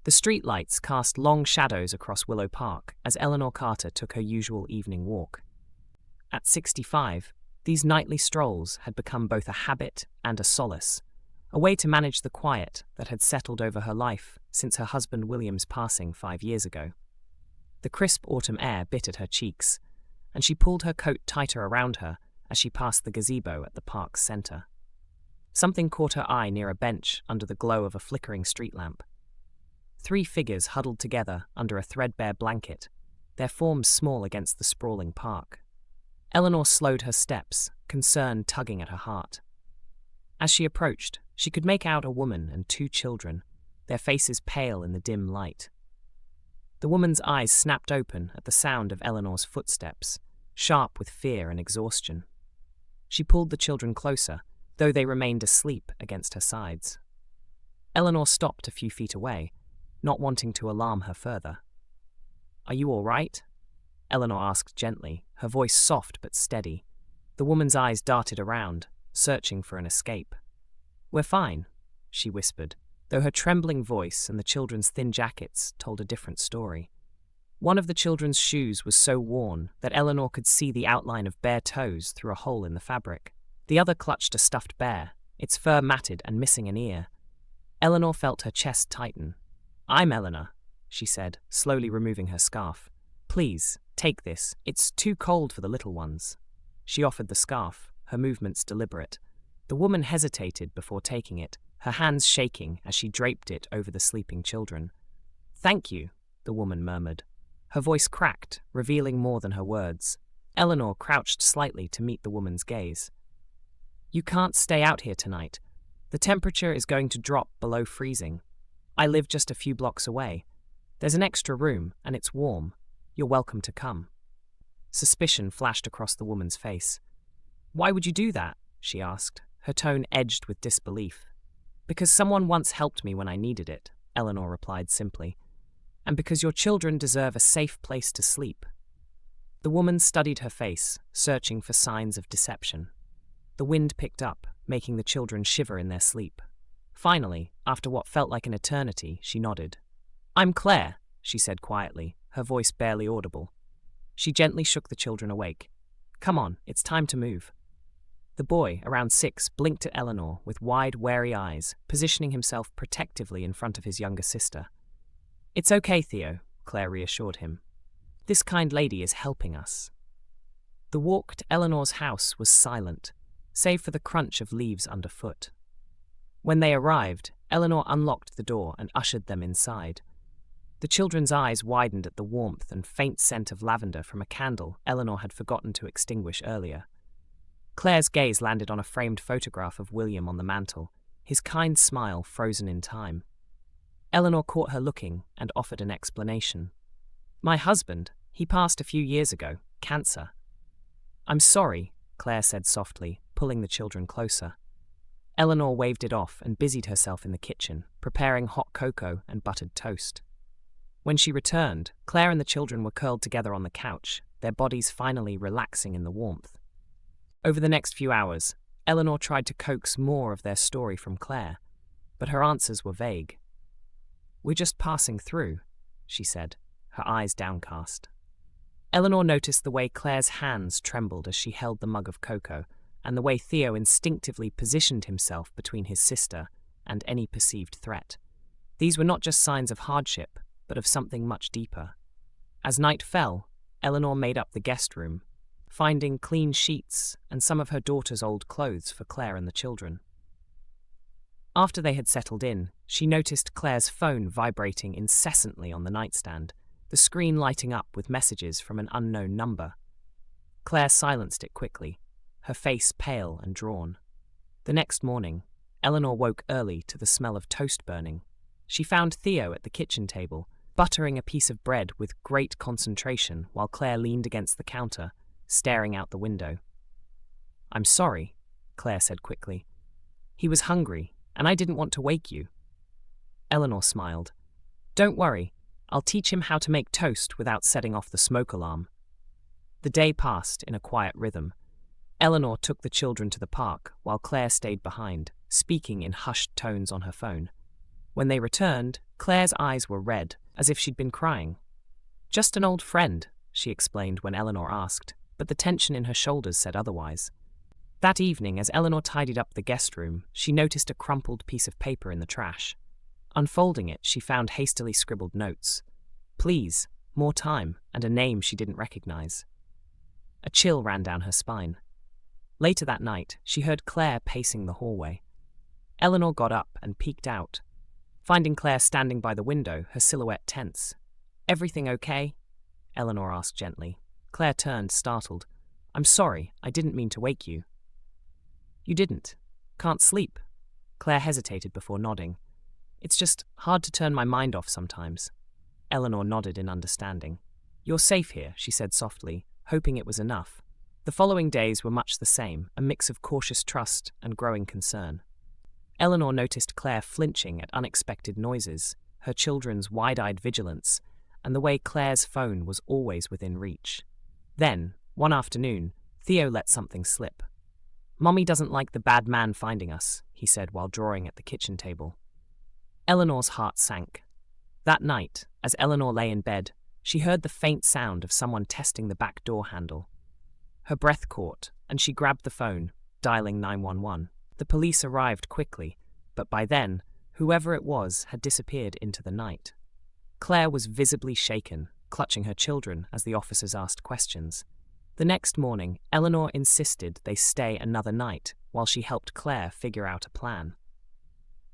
The streetlights cast long shadows across Willow Park as Eleanor Carter took her usual evening walk. At 65, these nightly strolls had become both a habit and a solace, a way to manage the quiet that had settled over her life since her husband William's passing 5 years ago. The crisp autumn air bit at her cheeks, and she pulled her coat tighter around her as she passed the gazebo at the park's center. Something caught her eye near a bench under the glow of a flickering street lamp. 3 figures huddled together under a threadbare blanket, their forms small against the sprawling park. Eleanor slowed her steps, concern tugging at her heart. As she approached, she could make out a woman and 2 children, their faces pale in the dim light. The woman's eyes snapped open at the sound of Eleanor's footsteps, sharp with fear and exhaustion. She pulled the children closer, though they remained asleep against her sides. Eleanor stopped a few feet away, not wanting to alarm her further. "Are you all right?" Eleanor asked gently, her voice soft but steady. The woman's eyes darted around, searching for an escape. "We're fine," she whispered, though her trembling voice and the children's thin jackets told a different story. One of the children's shoes was so worn that Eleanor could see the outline of bare toes through a hole in the fabric. The other clutched a stuffed bear, its fur matted and missing an ear. Eleanor felt her chest tighten. "I'm Eleanor," she said, slowly removing her scarf. "Please, take this. It's too cold for the little ones." She offered the scarf, her movements deliberate. The woman hesitated before taking it, her hands shaking as she draped it over the sleeping children. "Thank you," the woman murmured. Her voice cracked, revealing more than her words. Eleanor crouched slightly to meet the woman's gaze. "You can't stay out here tonight. The temperature is going to drop below freezing. I live just a few blocks away. There's an extra room, and it's warm. You're welcome to come." Suspicion flashed across the woman's face. "Why would you do that?" she asked, her tone edged with disbelief. "Because someone once helped me when I needed it," Eleanor replied simply. "And because your children deserve a safe place to sleep." The woman studied her face, searching for signs of deception. The wind picked up, making the children shiver in their sleep. Finally, after what felt like an eternity, she nodded. "I'm Claire," she said quietly, her voice barely audible. She gently shook the children awake. "Come on, it's time to move." The boy, around 6, blinked at Eleanor with wide, wary eyes, positioning himself protectively in front of his younger sister. "It's okay, Theo," Claire reassured him. "This kind lady is helping us." The walk to Eleanor's house was silent, save for the crunch of leaves underfoot. When they arrived, Eleanor unlocked the door and ushered them inside. The children's eyes widened at the warmth and faint scent of lavender from a candle Eleanor had forgotten to extinguish earlier. Claire's gaze landed on a framed photograph of William on the mantel, his kind smile frozen in time. Eleanor caught her looking and offered an explanation. "My husband, he passed a few years ago, cancer." "I'm sorry," Claire said softly, pulling the children closer. Eleanor waved it off and busied herself in the kitchen, preparing hot cocoa and buttered toast. When she returned, Claire and the children were curled together on the couch, their bodies finally relaxing in the warmth. Over the next few hours, Eleanor tried to coax more of their story from Claire, but her answers were vague. "We're just passing through," she said, her eyes downcast. Eleanor noticed the way Claire's hands trembled as she held the mug of cocoa, and the way Theo instinctively positioned himself between his sister and any perceived threat. These were not just signs of hardship, but of something much deeper. As night fell, Eleanor made up the guest room, finding clean sheets and some of her daughter's old clothes for Claire and the children. After they had settled in, she noticed Claire's phone vibrating incessantly on the nightstand, the screen lighting up with messages from an unknown number. Claire silenced it quickly, her face pale and drawn. The next morning, Eleanor woke early to the smell of toast burning. She found Theo at the kitchen table, buttering a piece of bread with great concentration while Claire leaned against the counter, staring out the window. "I'm sorry," Claire said quickly. "He was hungry, and I didn't want to wake you." Eleanor smiled. "Don't worry, I'll teach him how to make toast without setting off the smoke alarm." The day passed in a quiet rhythm. Eleanor took the children to the park while Claire stayed behind, speaking in hushed tones on her phone. When they returned, Claire's eyes were red, as if she'd been crying. "Just an old friend," she explained when Eleanor asked, but the tension in her shoulders said otherwise. That evening, as Eleanor tidied up the guest room, she noticed a crumpled piece of paper in the trash. Unfolding it, she found hastily scribbled notes. "Please, more time," and a name she didn't recognize. A chill ran down her spine. Later that night, she heard Claire pacing the hallway. Eleanor got up and peeked out. Finding Claire standing by the window, her silhouette tense. "Everything okay?" Eleanor asked gently. Claire turned, startled. "I'm sorry, I didn't mean to wake you." "You didn't. Can't sleep?" Claire hesitated before nodding. "It's just hard to turn my mind off sometimes." Eleanor nodded in understanding. "You're safe here," she said softly, hoping it was enough. The following days were much the same, a mix of cautious trust and growing concern. Eleanor noticed Claire flinching at unexpected noises, her children's wide-eyed vigilance, and the way Claire's phone was always within reach. Then, one afternoon, Theo let something slip. "Mommy doesn't like the bad man finding us," he said while drawing at the kitchen table. Eleanor's heart sank. That night, as Eleanor lay in bed, she heard the faint sound of someone testing the back door handle. Her breath caught, and she grabbed the phone, dialing 911. The police arrived quickly, but by then, whoever it was had disappeared into the night. Claire was visibly shaken, clutching her children as the officers asked questions. The next morning, Eleanor insisted they stay another night while she helped Claire figure out a plan.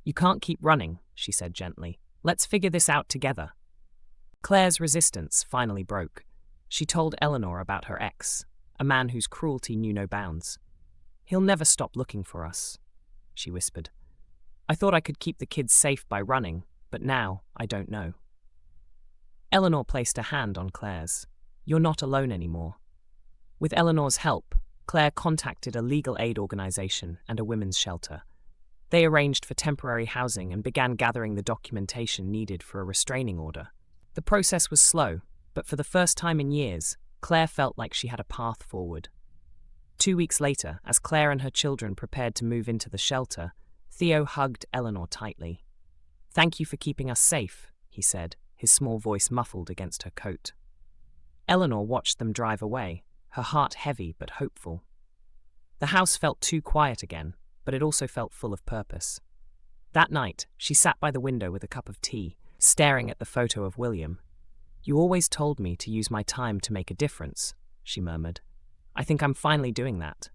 "You can't keep running," she said gently. "Let's figure this out together." Claire's resistance finally broke. She told Eleanor about her ex, a man whose cruelty knew no bounds. "He'll never stop looking for us," she whispered. "I thought I could keep the kids safe by running, but now I don't know." Eleanor placed a hand on Claire's. "You're not alone anymore." With Eleanor's help, Claire contacted a legal aid organization and a women's shelter. They arranged for temporary housing and began gathering the documentation needed for a restraining order. The process was slow, but for the first time in years, Claire felt like she had a path forward. 2 weeks later, as Claire and her children prepared to move into the shelter, Theo hugged Eleanor tightly. "Thank you for keeping us safe," he said, his small voice muffled against her coat. Eleanor watched them drive away, her heart heavy but hopeful. The house felt too quiet again, but it also felt full of purpose. That night, she sat by the window with a cup of tea, staring at the photo of William. "You always told me to use my time to make a difference," she murmured. "I think I'm finally doing that."